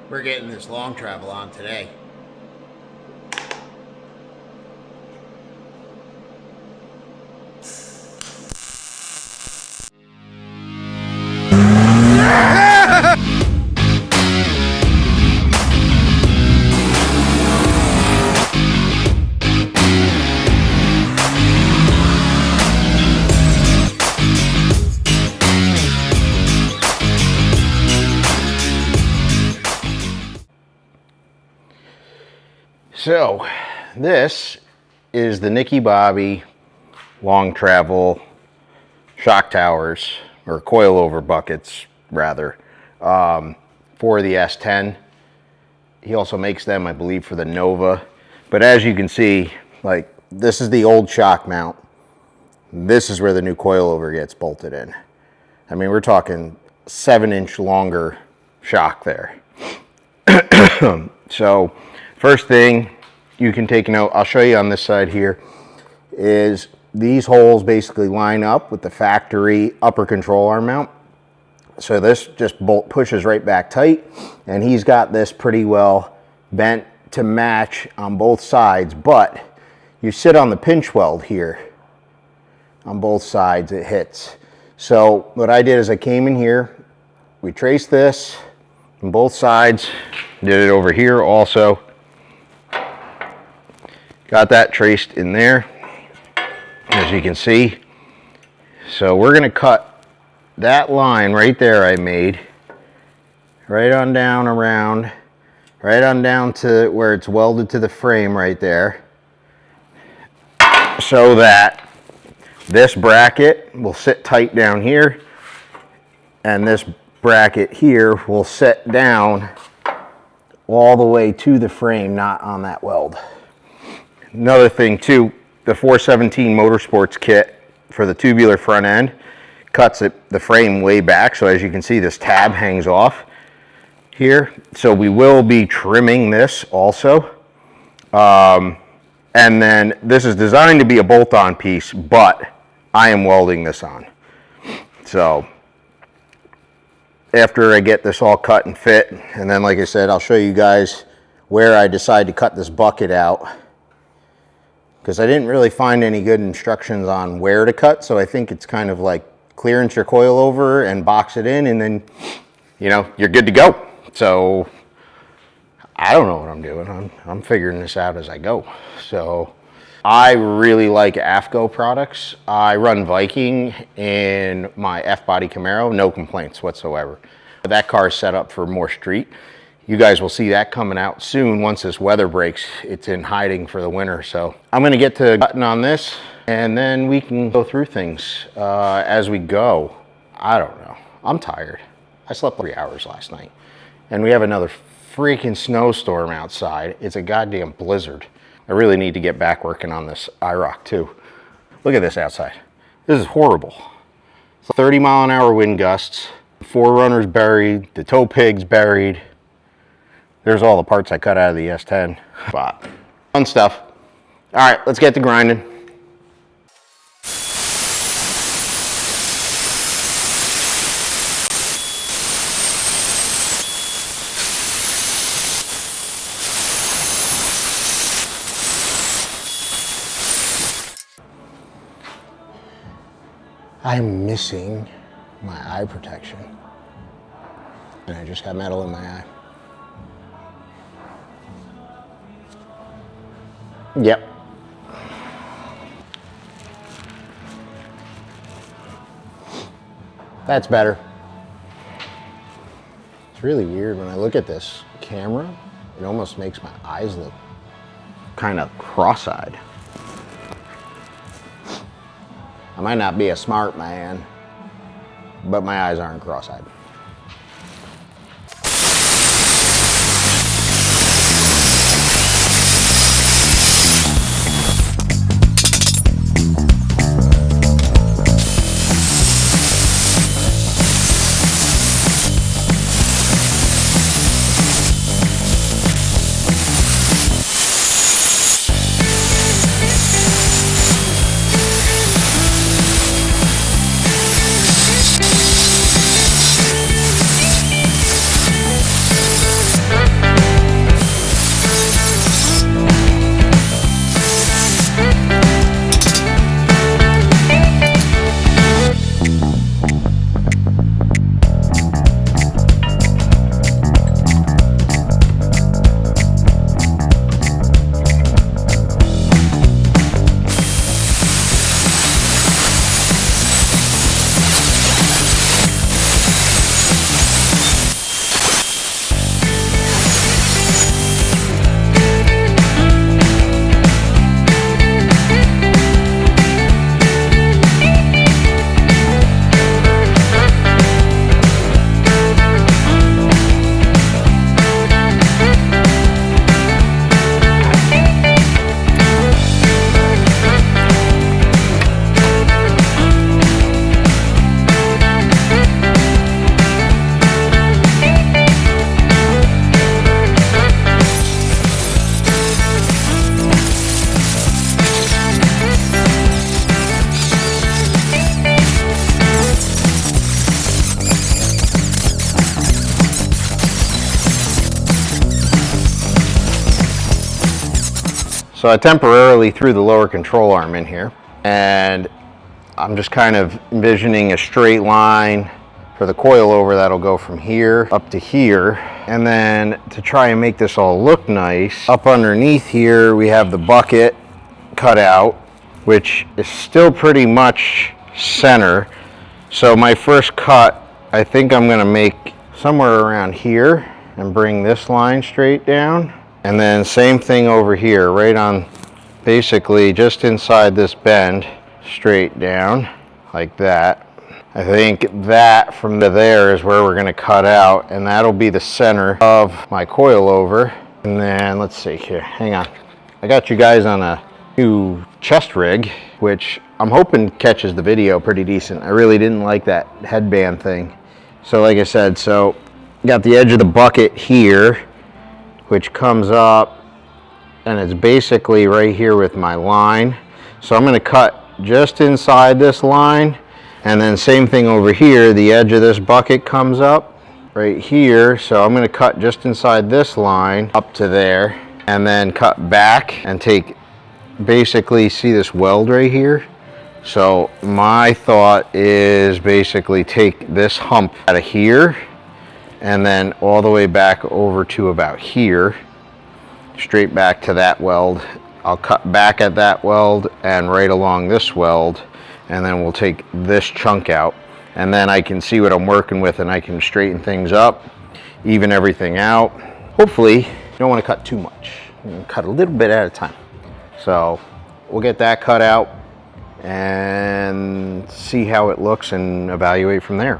We're getting this long travel on today. So this is the Nicky Bobby long travel shock towers, or coilover buckets rather, for the S10. He also makes them, I believe, for the Nova. But as you can see, like, this is the old shock mount. This is where the new coilover gets bolted in. I mean, we're talking 7-inch longer shock there. So first thing you can take note, I'll show you on this side here, is these holes basically line up with the factory upper control arm mount. So this just bolt pushes right back tight, and he's got this pretty well bent to match on both sides, but you sit on the pinch weld here on both sides, it hits. So what I did is I came in here, we traced this on both sides, did it over here also. Got that traced in there, as you can see. So we're gonna cut that line right there I made, right on down around, right on down to where it's welded to the frame right there, so that this bracket will sit tight down here, and this bracket here will sit down all the way to the frame, not on that weld. Another thing too, the 417 Motorsports kit for the tubular front end cuts the frame way back. So as you can see, this tab hangs off here. So we will be trimming this also. And then this is designed to be a bolt-on piece, but I am welding this on. So after I get this all cut and fit, and then like I said, I'll show you guys where I decide to cut this bucket out, because I didn't really find any good instructions on where to cut. So I think it's kind of like clearance your coilover and box it in, and then, you know, you're good to go. So I don't know what I'm doing. I'm figuring this out as I go. So I really like Afco products. I run Viking in my F-body Camaro, no complaints whatsoever. That car is set up for more street. You guys will see that coming out soon. Once this weather breaks, it's in hiding for the winter. So I'm gonna get to cutting on this, and then we can go through things as we go. I don't know, I'm tired. I slept 3 hours last night, and we have another freaking snowstorm outside. It's a goddamn blizzard. I really need to get back working on this IROC too. Look at this outside. This is horrible. 30-mile-an-hour wind gusts, the Forerunners buried, the tow pigs buried. There's all the parts I cut out of the S10. But fun stuff. All right, let's get to grinding. I'm missing my eye protection, and I just got metal in my eye. Yep. That's better. It's really weird when I look at this camera, it almost makes my eyes look kind of cross-eyed. I might not be a smart man, but my eyes aren't cross-eyed. So I temporarily threw the lower control arm in here, and I'm just kind of envisioning a straight line for the coilover that'll go from here up to here. And then to try and make this all look nice, up underneath here we have the bucket cut out, which is still pretty much center. So my first cut, I think I'm gonna make somewhere around here and bring this line straight down. And then same thing over here, right on, basically just inside this bend, straight down like that. I think that from there is where we're going to cut out, and that'll be the center of my coilover. And then let's see here, hang on, I got you guys on a new chest rig, which I'm hoping catches the video pretty decent. I really didn't like that headband thing. So like I said, so got the edge of the bucket here, which comes up, and it's basically right here with my line. So I'm going to cut just inside this line, and then same thing over here, the edge of this bucket comes up right here. So I'm going to cut just inside this line up to there, and then cut back and take, basically see this weld right here. So my thought is basically take this hump out of here and then all the way back over to about here, straight back to that weld. I'll cut back at that weld and right along this weld, and then we'll take this chunk out, and then I can see what I'm working with, and I can straighten things up, even everything out. Hopefully, you don't want to cut too much. You can cut a little bit at a time. So we'll get that cut out and see how it looks and evaluate from there.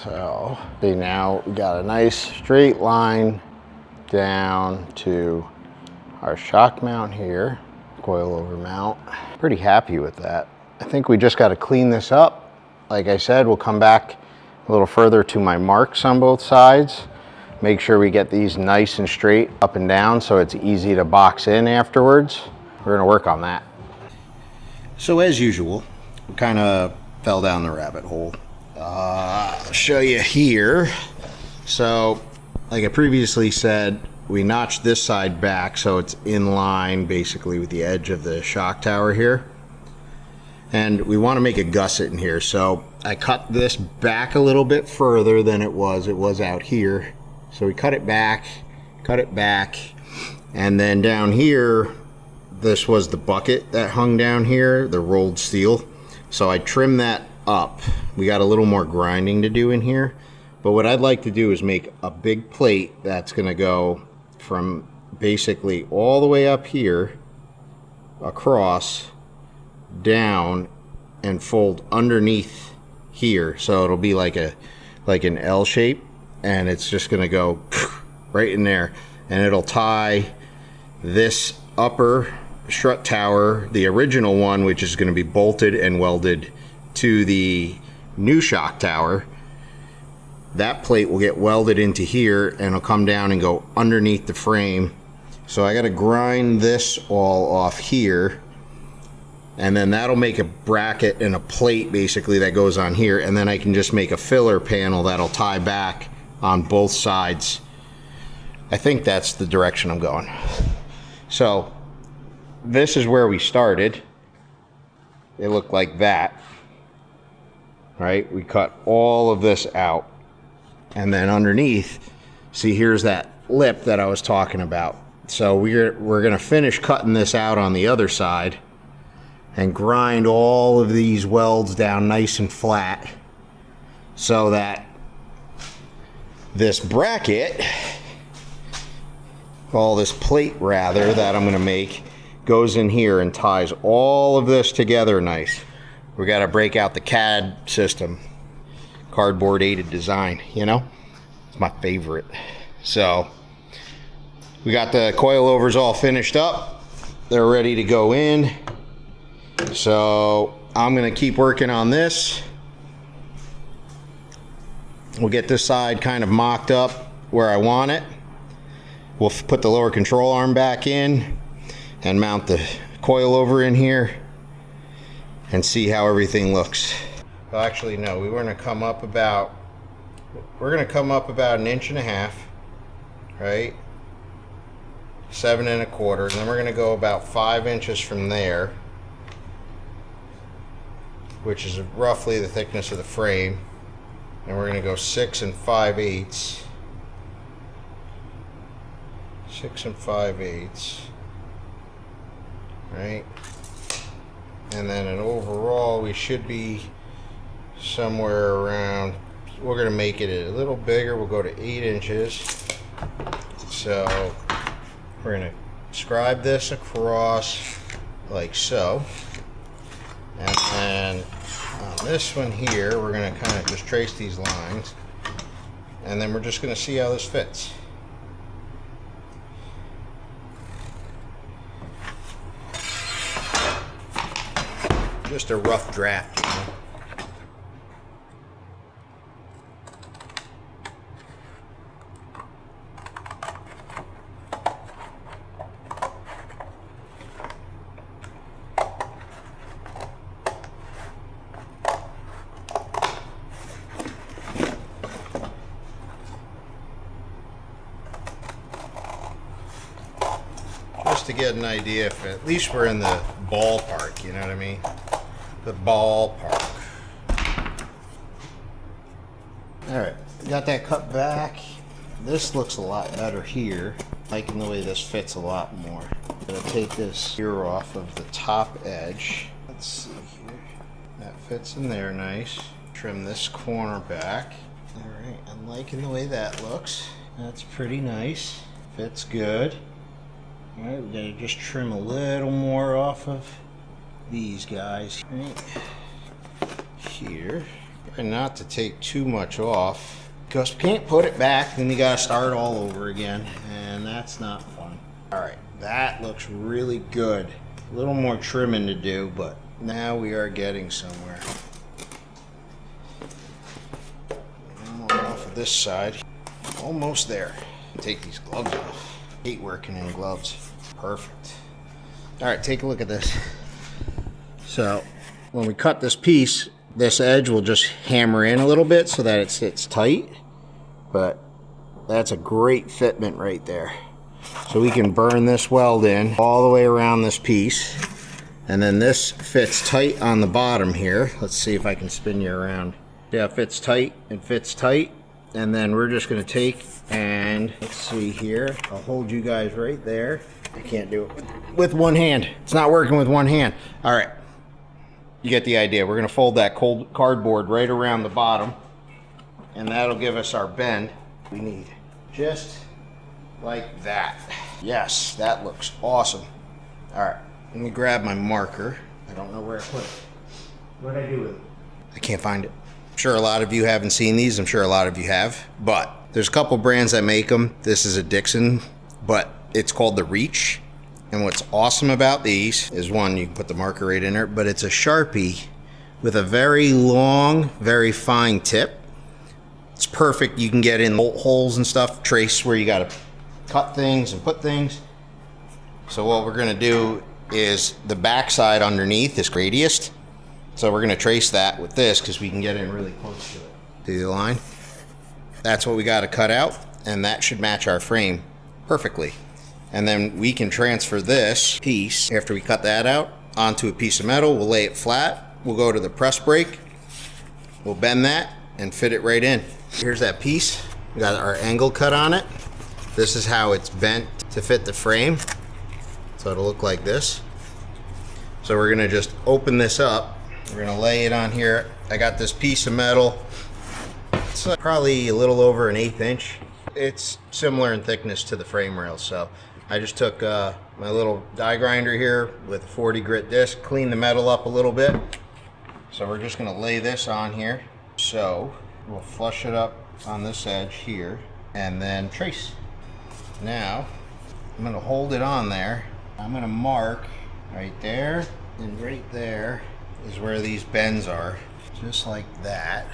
So see, now we got a nice straight line down to our shock mount here, coilover mount. Pretty happy with that. I think we just got to clean this up. Like I said, we'll come back a little further to my marks on both sides. Make sure we get these nice and straight up and down so it's easy to box in afterwards. We're gonna work on that. So as usual, we kind of fell down the rabbit hole. I'll show you here. So like I previously said, we notched this side back so it's in line basically with the edge of the shock tower here. And we want to make a gusset in here. So I cut this back a little bit further than it was out here. So we cut it back, and then down here, this was the bucket that hung down here, the rolled steel. So I trimmed that up. We got a little more grinding to do in here. But what I'd like to do is make a big plate that's gonna go from basically all the way up here, across, down, and fold underneath here. So it'll be like an L shape, and it's just gonna go right in there, and it'll tie this upper strut tower, the original one, which is gonna be bolted and welded to the new shock tower. That plate will get welded into here and it'll come down and go underneath the frame. So I got to grind this all off here, and then that'll make a bracket and a plate basically that goes on here, and then I can just make a filler panel that'll tie back on both sides. I think that's the direction I'm going. So this is where we started. It looked like that, right? We cut all of this out, and then underneath, see, here's that lip that I was talking about. So we're gonna finish cutting this out on the other side and grind all of these welds down nice and flat so that this bracket, all this plate rather, that I'm gonna make goes in here and ties all of this together nice. We gotta break out the CAD system, cardboard aided design, you know? It's my favorite. So we got the coilovers all finished up. They're ready to go in. So I'm gonna keep working on this. We'll get this side kind of mocked up where I want it. We'll put the lower control arm back in and mount the coilover in here and see how everything looks. Well, actually, no, we're going to come up about 1.5 inches, right? 7 1/4, and then we're going to go about 5 inches from there, which is roughly the thickness of the frame, and we're going to go 6 5/8. 6 5/8, right? And then an overall, we should be somewhere around, we're going to make it a little bigger. We'll go to 8 inches. So we're going to scribe this across like so. And then on this one here, we're going to kind of just trace these lines. And then we're just going to see how this fits. Just a rough draft, you know? Just to get an idea if at least we're in the ballpark, you know what I mean? The ballpark. Alright, got that cut back. This looks a lot better here. Liking the way this fits a lot more. I'm gonna take this here off of the top edge. Let's see here. That fits in there nice. Trim this corner back. Alright, I'm liking the way that looks. That's pretty nice. Fits good. Alright, we gotta just trim a little more off of these guys right here. And not to take too much off, because we can't put it back, then you gotta start all over again, and that's not fun. Alright, that looks really good. A little more trimming to do, but now we are getting somewhere. More off of this side. Almost there. Take these gloves off. Hate working in gloves. Perfect. Alright, take a look at this. So when we cut this piece, this edge will just hammer in a little bit so that it sits tight, but that's a great fitment right there. So we can burn this weld in all the way around this piece, and then this fits tight on the bottom here. Let's see if I can spin you around. Yeah, it fits tight, and then we're just going to take and let's see here. I'll hold you guys right there. I can't do it with one hand. It's not working with one hand. All right. You get the idea. We're going to fold that cold cardboard right around the bottom, and that'll give us our bend we need. Just like that. Yes, that looks awesome. All right, let me grab my marker. I don't know where I put it. What did I do with it? I can't find it. I'm sure a lot of you haven't seen these. I'm sure a lot of you have, but there's a couple brands that make them. This is a Dixon, but it's called the Reach. And what's awesome about these is, one, you can put the marker right in there, but it's a Sharpie with a very long, very fine tip. It's perfect. You can get in holes and stuff, trace where you got to cut things and put things. So what we're going to do is the back side underneath is radiused. So we're going to trace that with this because we can get in really close to it. See the line? That's what we got to cut out, and that should match our frame perfectly. And then we can transfer this piece, after we cut that out, onto a piece of metal. We'll lay it flat. We'll go to the press brake. We'll bend that and fit it right in. Here's that piece. We got our angle cut on it. This is how it's bent to fit the frame. So it'll look like this. So we're gonna just open this up. We're gonna lay it on here. I got this piece of metal. It's probably a little over an 1/8 inch. It's similar in thickness to the frame rail, so I just took my little die grinder here with a 40 grit disc, cleaned the metal up a little bit. So we're just gonna lay this on here. So we'll flush it up on this edge here and then trace. Now I'm gonna hold it on there. I'm gonna mark right there, and right there is where these bends are, just like that.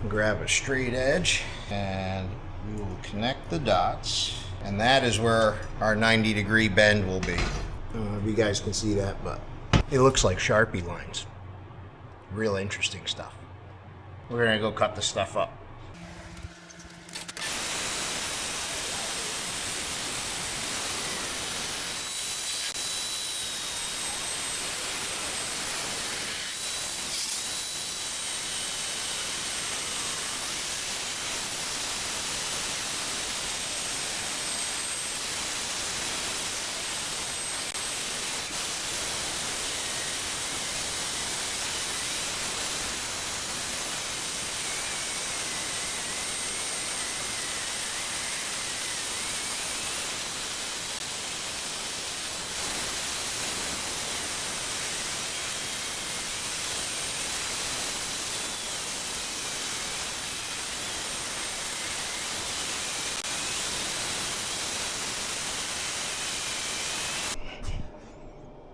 Grab a straight edge and we will connect the dots, and that is where our 90-degree bend will be. I don't know if you guys can see that, but it looks like Sharpie lines. Real interesting stuff. We're gonna go cut the stuff up.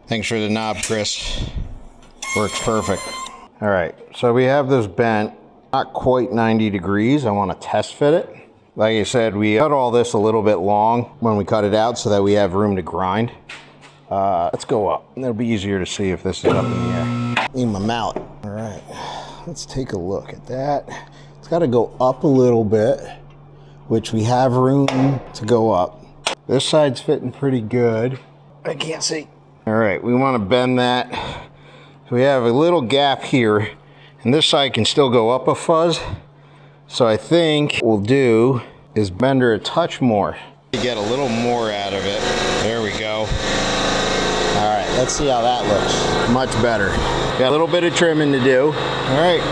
Thanks for the knob, Chris. Works perfect. All right, so we have this bent, not quite 90 degrees. I want to test fit it. Like I said, we cut all this a little bit long when we cut it out so that we have room to grind. Let's go up. It'll be easier to see if this is up in the air. Need my mallet. All right, let's take a look at that. It's got to go up a little bit, which we have room to go up. This side's fitting pretty good. I can't see. All right, we want to bend that. So we have a little gap here, and this side can still go up a fuzz. So I think what we'll do is bend her a touch more to get a little more out of it. There we go. All right, let's see how that looks. Much better. Got a little bit of trimming to do. All right,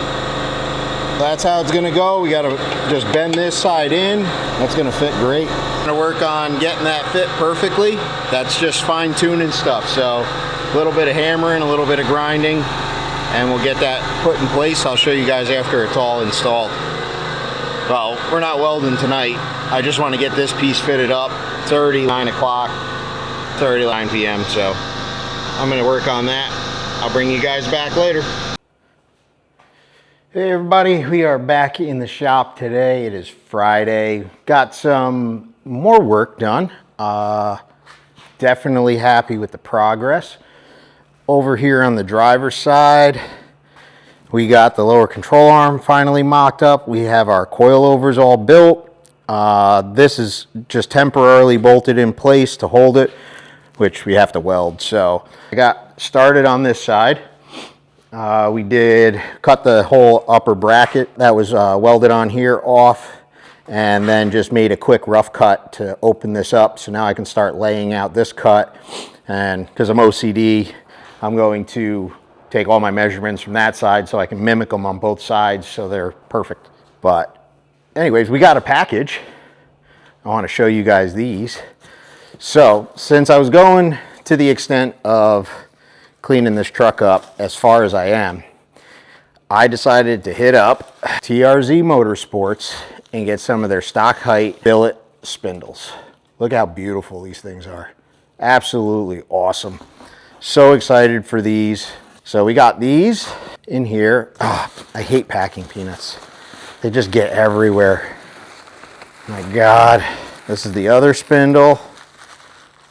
that's how it's gonna go. We gotta just bend this side in. That's gonna fit great. I'm gonna work on getting that fit perfectly. That's just fine tuning stuff. So a little bit of hammering, a little bit of grinding, and we'll get that put in place. I'll show you guys after it's all installed. Well, we're not welding tonight. I just want to get this piece fitted up. It's already 9 o'clock, 9 p.m. So I'm gonna work on that. I'll bring you guys back later. Hey everybody, we are back in the shop today. It is Friday. Got some more work done. Definitely happy with the progress. Over here on the driver's side, we got the lower control arm finally mocked up. We have our coilovers all built. This is just temporarily bolted in place to hold it, which we have to weld. So I got started on this side. We did cut the whole upper bracket that was welded on here off, and then just made a quick rough cut to open this up. So now I can start laying out this cut, and because I'm OCD, I'm going to take all my measurements from that side so I can mimic them on both sides so they're perfect. But anyways, we got a package. I want to show you guys these. So since I was going to the extent of cleaning this truck up as far as I am, I decided to hit up TRZ Motorsports and get some of their stock height billet spindles. Look how beautiful these things are. Absolutely awesome. So excited for these. So we got these in here. Oh, I hate packing peanuts. They just get everywhere. My God. This is the other spindle.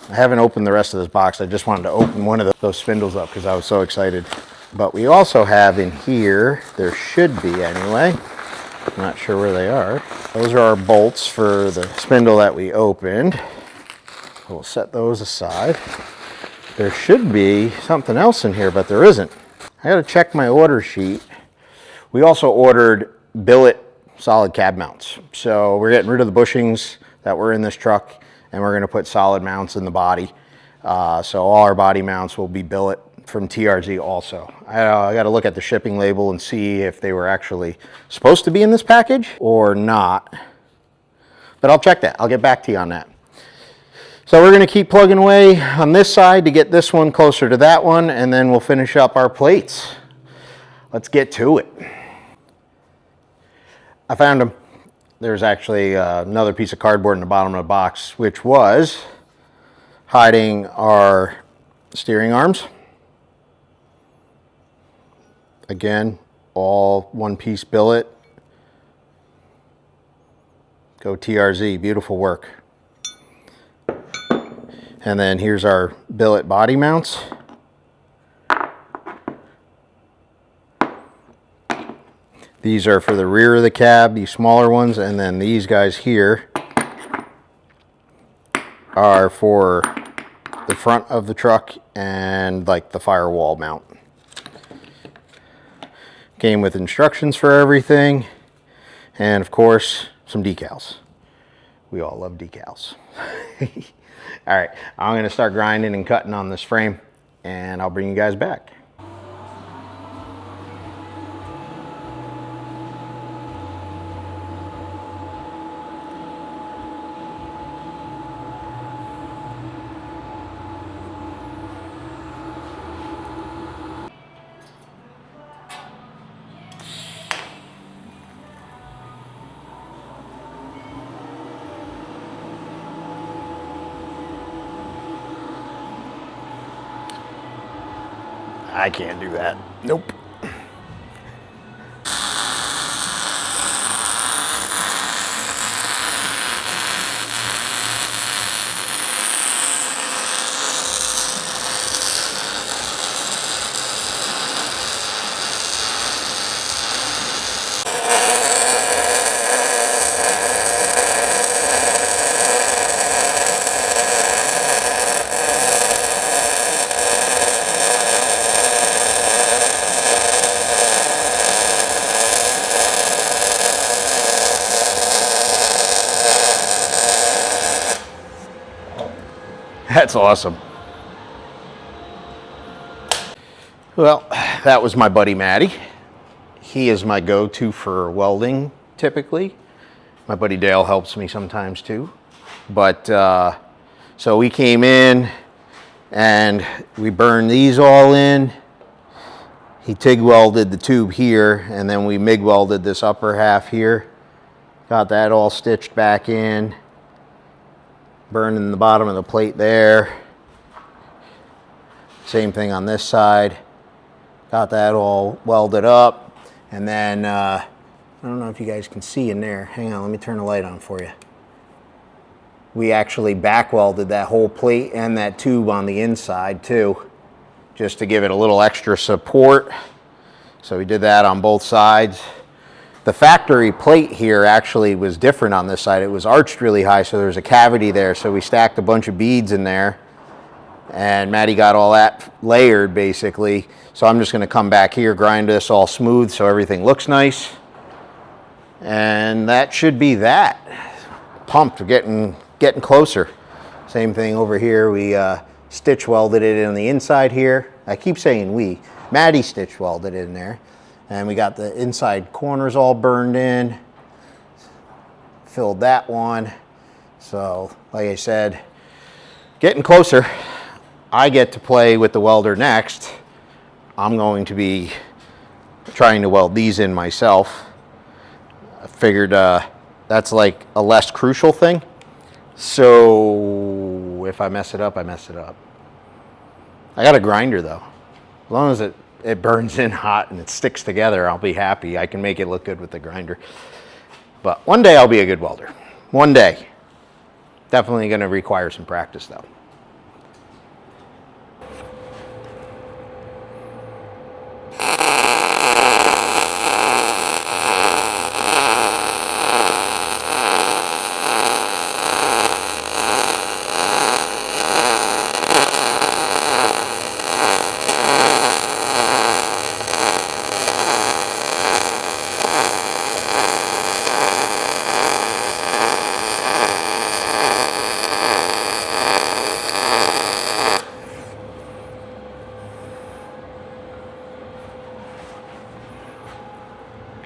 I haven't opened the rest of this box. I just wanted to open one of those spindles up because I was so excited. But we also have in here, there should be anyway, I'm not sure where they are. Those are our bolts for the spindle that we opened. We'll set those aside. There should be something else in here, but there isn't. I gotta check my order sheet. We also ordered billet solid cab mounts. So we're getting rid of the bushings that were in this truck, and we're gonna put solid mounts in the body. So all our body mounts will be billet from TRZ also. I gotta look at the shipping label and see if they were actually supposed to be in this package or not. But I'll check that, I'll get back to you on that. So we're gonna keep plugging away on this side to get this one closer to that one, and then we'll finish up our plates. Let's get to it. I found them. There's actually another piece of cardboard in the bottom of the box, which was hiding our steering arms. Again, all one-piece billet. Go TRZ, beautiful work. And then here's our billet body mounts. These are for the rear of the cab, these smaller ones, and then these guys here are for the front of the truck and like the firewall mount. Came with instructions for everything, and of course some decals. We all love decals. All right, I'm going to start grinding and cutting on this frame, and I'll bring you guys back. I can't do that. Nope. That's awesome. Well, that was my buddy Matty. He is my go-to for welding typically. My buddy Dale helps me sometimes too. But so we came in and we burned these all in. He TIG welded the tube here, and then we MIG welded this upper half here. Got that all stitched back in. Burning the bottom of the plate there. Same thing on this side. Got that all welded up. And then, I don't know if you guys can see in there. Hang on, let me turn the light on for you. We actually back welded that whole plate and that tube on the inside too, just to give it a little extra support. So we did that on both sides. The factory plate here actually was different on this side. It was arched really high, so there was a cavity there. So we stacked a bunch of beads in there, and Matty got all that layered basically. So I'm just gonna come back here, grind this all smooth so everything looks nice. And that should be that. Pumped, getting closer. Same thing over here. We stitch welded it on the inside here. I keep saying we. Matty stitch welded it in there. And we got the inside corners all burned in. Filled that one. So, like I said, getting closer. I get to play with the welder next. I'm going to be trying to weld these in myself. I figured that's like a less crucial thing. So, if I mess it up, I mess it up. I got a grinder though. As long as it burns in hot and it sticks together, I'll be happy. I can make it look good with the grinder. But one day I'll be a good welder. One day. Definitely going to require some practice though.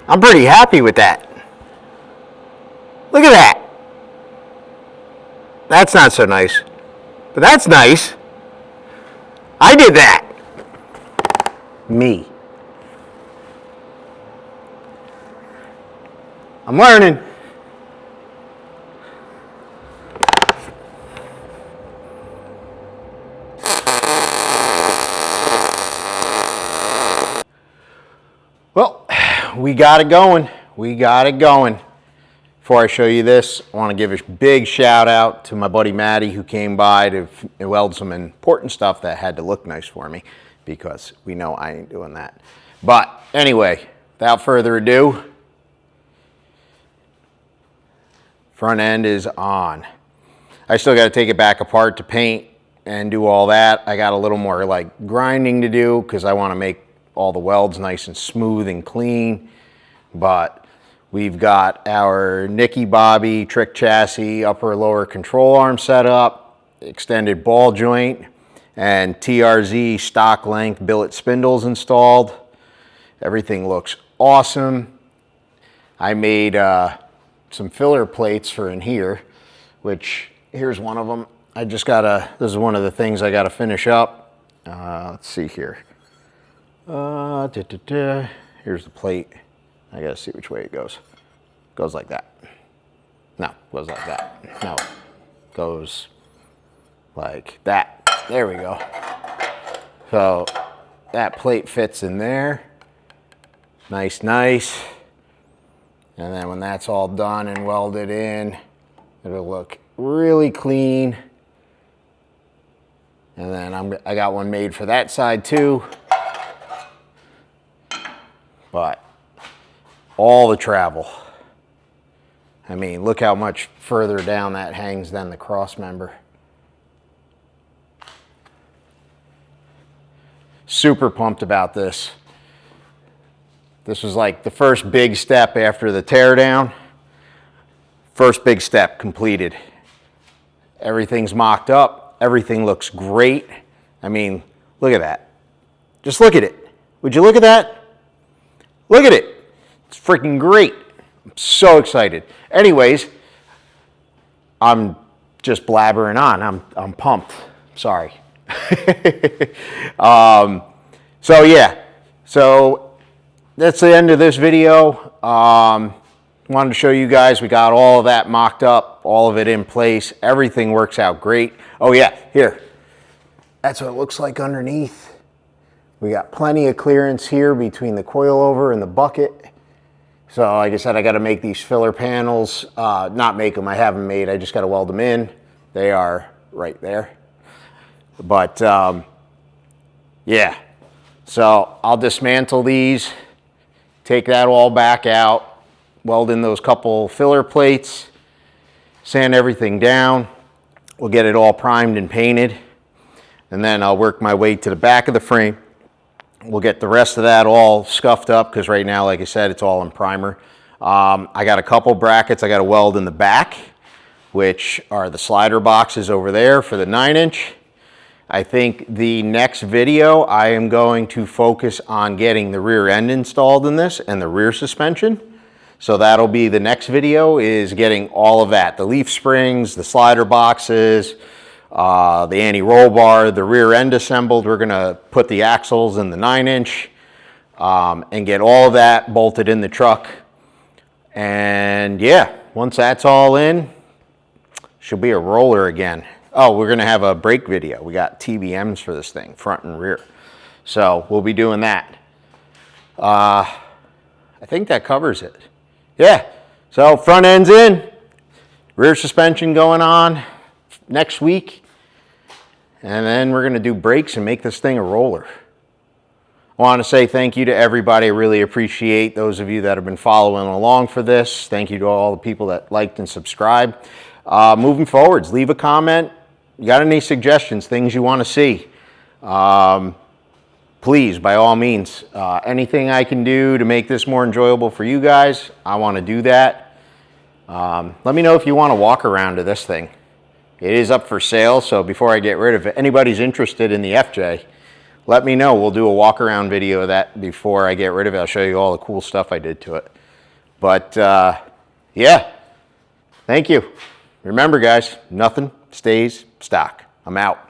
I'm pretty happy with that. Look at that. That's not so nice, but that's nice. I did that. Me. I'm learning. Well, we got it going. We got it going. Before I show you this, I want to give a big shout out to my buddy Matty, who came by to weld some important stuff that had to look nice for me, because we know I ain't doing that. But anyway, without further ado, front end is on. I still got to take it back apart to paint and do all that. I got a little more like grinding to do because I want to make all the welds nice and smooth and clean. But we've got our Nicky Bobby trick chassis, upper lower control arm set up, extended ball joint, and TRZ stock length billet spindles installed. Everything looks awesome. I made some filler plates for in here, which here's one of them. I just gotta, this is one of the things I gotta finish up. Let's see here. Here's the plate. I gotta see which way it goes. Goes like that. No, goes like that. No, goes like that. There we go. So that plate fits in there. Nice, nice. And then when that's all done and welded in, it'll look really clean. And then I got one made for that side too. But all the travel. I mean, look how much further down that hangs than the cross member. Super pumped about this. This was like the first big step after the teardown. First big step completed. Everything's mocked up. Everything looks great. I mean, look at that. Just look at it. Would you look at that? Look at it. It's freaking great. I'm so excited. Anyways, I'm just blabbering on. I'm pumped. Sorry. So yeah. So that's the end of this video. Wanted to show you guys we got all of that mocked up, all of it in place. Everything works out great. Oh yeah, here. That's what it looks like underneath. We got plenty of clearance here between the coilover and the bucket. So like I said, I got to make these filler panels. Not make them, I have them made. I just got to weld them in. They are right there. But yeah, so I'll dismantle these, take that all back out, weld in those couple filler plates, sand everything down. We'll get it all primed and painted. And then I'll work my way to the back of the frame. We'll get the rest of that all scuffed up because right now, like I said, it's all in primer. I got a couple brackets I got to weld in the back, which are the slider boxes over there for the 9-inch. I think the next video, I am going to focus on getting the rear end installed in this and the rear suspension. So that'll be the next video, is getting all of that. The leaf springs, the slider boxes, the anti-roll bar, the rear end assembled. We're gonna put the axles in the 9-inch and get all of that bolted in the truck. And yeah, once that's all in, should be a roller again. Oh, we're gonna have a brake video. We got TBMs for this thing, front and rear. So we'll be doing that. I think that covers it. Yeah, so front end's in, rear suspension going on next week, and then we're gonna do brakes and make this thing a roller. I want to say thank you to everybody. I really appreciate those of you that have been following along for this. Thank you to all the people that liked and subscribed. Moving forwards, leave a comment. You got any suggestions, things you want to see? Please, by all means, anything I can do to make this more enjoyable for you guys, I want to do that. Let me know if you want to walk around to this thing. It is up for sale, so before I get rid of it, anybody's interested in the FJ, let me know. We'll do a walk around video of that before I get rid of it. I'll show you all the cool stuff I did to it. But yeah, thank you. Remember guys, nothing stays stock. I'm out.